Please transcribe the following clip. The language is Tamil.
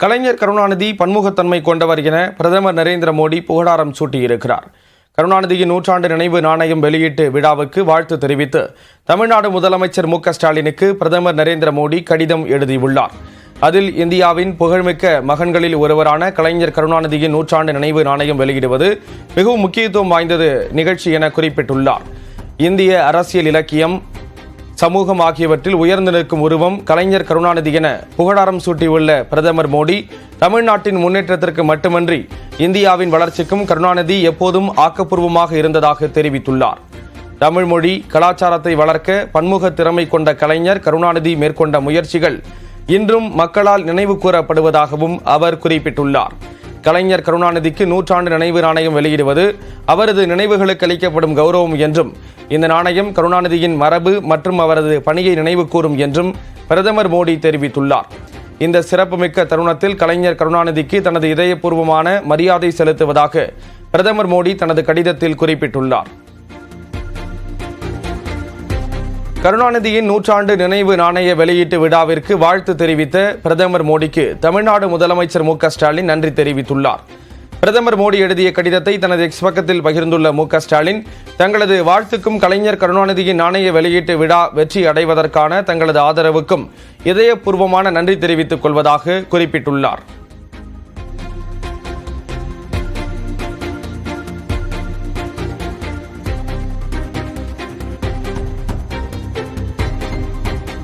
கலைஞர் கருணாநிதி பன்முகத்தன்மை கொண்டவர் என பிரதமர் நரேந்திர மோடி புகழாரம் சூட்டியிருக்கிறார். கருணாநிதியின் நூற்றாண்டு நினைவு நாணயம் வெளியீட்டு விழாவுக்கு வாழ்த்து தெரிவித்து தமிழ்நாடு முதலமைச்சர் மு.க.ஸ்டாலினுக்கு பிரதமர் நரேந்திர மோடி கடிதம் எழுதியுள்ளார். அதில் இந்தியாவின் புகழ்மிக்க மகன்களில் ஒருவரான கலைஞர் கருணாநிதியின் நூற்றாண்டு நினைவு நாணயம் வெளியிடுவது மிகவும் முக்கியத்துவம் வாய்ந்தது நிகழ்ச்சி என குறிப்பிட்டுள்ளார். இந்திய அரசியல், இலக்கியம், சமூகம் ஆகியவற்றில் உயர்ந்து நிற்கும் உருவம் கலைஞர் கருணாநிதி என புகழாரம் சூட்டியுள்ள பிரதமர் மோடி, தமிழ்நாட்டின் முன்னேற்றத்திற்கு மட்டுமன்றி இந்தியாவின் வளர்ச்சிக்கும் கருணாநிதி எப்போதும் ஆக்கப்பூர்வமாக இருந்ததாக தெரிவித்துள்ளார். தமிழ் மொழி கலாச்சாரத்தை வளர்க்க பன்முக திறமை கொண்ட கலைஞர் கருணாநிதி மேற்கொண்ட முயற்சிகள் இன்றும் மக்களால் நினைவு கூறப்படுவதாகவும் அவர் குறிப்பிட்டுள்ளார். கலைஞர் கருணாநிதிக்கு நூற்றாண்டு நினைவு நாணயம் வெளியிடுவது அவரது நினைவுகளுக்கு அளிக்கப்படும் கௌரவம் என்றும், இந்த நாணயம் கருணாநிதியின் மரபு மற்றும் அவரது பணியை நினைவு கூறும் என்றும் பிரதமர் மோடி தெரிவித்துள்ளார். இந்த சிறப்புமிக்க தருணத்தில் கலைஞர் கருணாநிதிக்கு தனது இதயபூர்வமான மரியாதை செலுத்துவதாக பிரதமர் மோடி தனது கடிதத்தில் குறிப்பிட்டுள்ளார். கருணாநிதியின் நூற்றாண்டு நினைவு நாணய வெளியீட்டு விழாவிற்கு வாழ்த்து தெரிவித்த பிரதமர் மோடிக்கு தமிழ்நாடு முதலமைச்சர் மு.க.ஸ்டாலின் நன்றி தெரிவித்துள்ளார். பிரதமர் மோடி எழுதிய கடிதத்தை தனது எக்ஸ் பக்கத்தில் பகிர்ந்துள்ள மு.க.ஸ்டாலின், தங்களது வாழ்த்துக்கும் கலைஞர் கருணாநிதியின் நாணய வெளியீட்டு விழா வெற்றி அடைவதற்கான தங்களது ஆதரவுக்கும் இதயபூர்வமான நன்றி தெரிவித்துக் கொள்வதாக குறிப்பிட்டுள்ளார்.